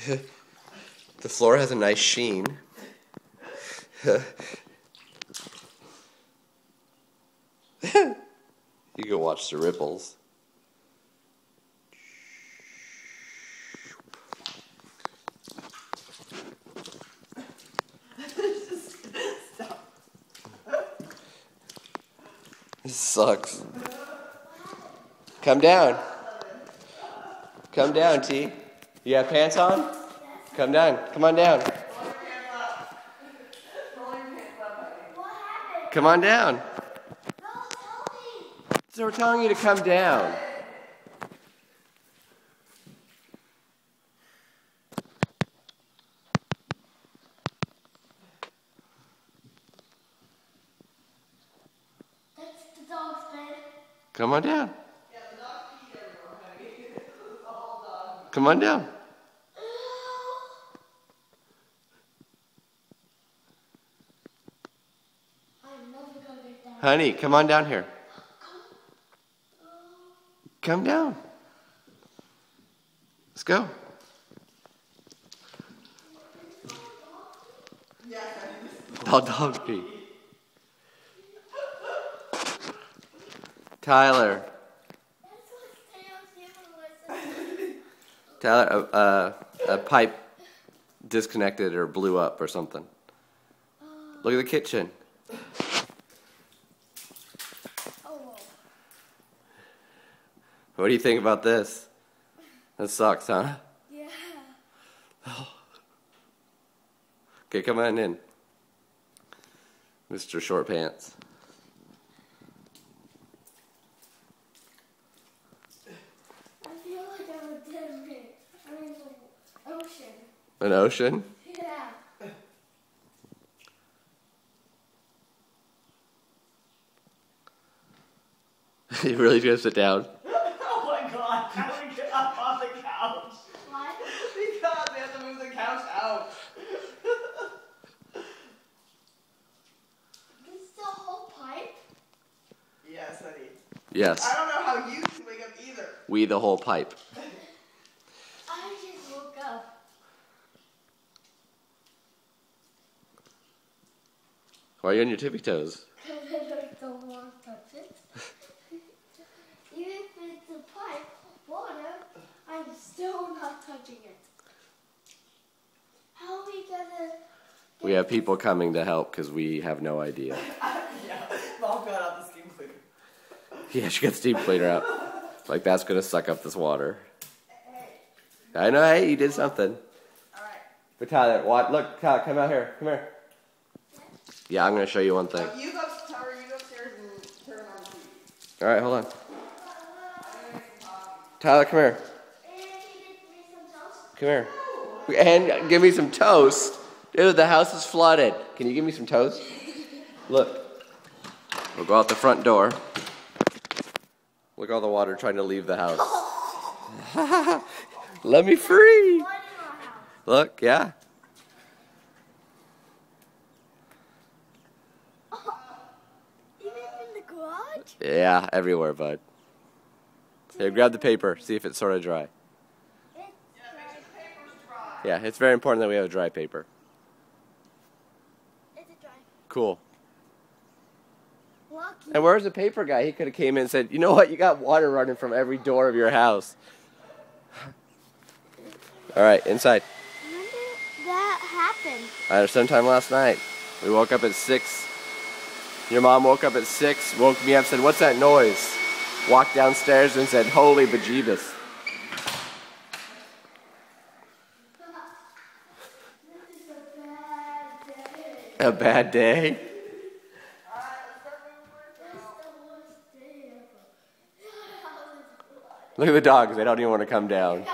The floor has a nice sheen. You can watch the ripples. Stop. This sucks. Come down. Come down, T. You have pants on? Come down. Come on down. Come on down. So we're telling you to come down. That's the dog's bed. Come on down. Come on down. I'm never gonna get down. Honey, come on down here. Come down. Let's go. I'll dog pee. Tyler. Tyler, a pipe disconnected or blew up or something. Look at the kitchen. What do you think about this? That sucks, huh? Yeah. Okay, come on in, Mr. Short Pants. I feel like I'm a dead man. I'm in the ocean. An ocean? Yeah. You really gonna sit down? Oh my god, how do we get up on the couch? What? Because we have to move the couch out. This is the whole pipe? Yes, honey. Yes. I don't know how you can wake up either. We the whole pipe. I just woke up. Why are you on your tippy toes? Because I don't want to touch it. Even if it's a pipe, water, I'm still not touching it. How are we gonna... We have people coming to help because we have no idea. Yeah, Mom got out the steam cleaner. Yeah, she got the steam cleaner out. Like that's gonna suck up this water. I know, hey, you did something. Alright. But Tyler, what? Look, Tyler, come out here. Come here. Yeah, I'm gonna show you one thing. You go upstairs and turn on the TV. All right, hold on. Tyler, come here. And can you get me some toast? Come here. And give me some toast. Dude, the house is flooded. Can you give me some toast? Look. We'll go out the front door. Look at all the water trying to leave the house. Let me free. Flood in our house. Look, yeah. Even in the garage? Yeah, everywhere, bud. Here, grab the paper. See if it's sort of dry. Yeah, it's very important that we have a dry paper. Is it dry? Cool. Lucky. And where's the paper guy? He could have came in and said, you know what? You got water running from every door of your house. All right, inside. When did that happen? Sometime last night. We woke up at 6. Your mom woke up at 6, woke me up, said, what's that noise? Walked downstairs and said, holy bejeebus. This is a bad day. A bad day? This is the worst day ever. Look at the dogs. They don't even want to come down.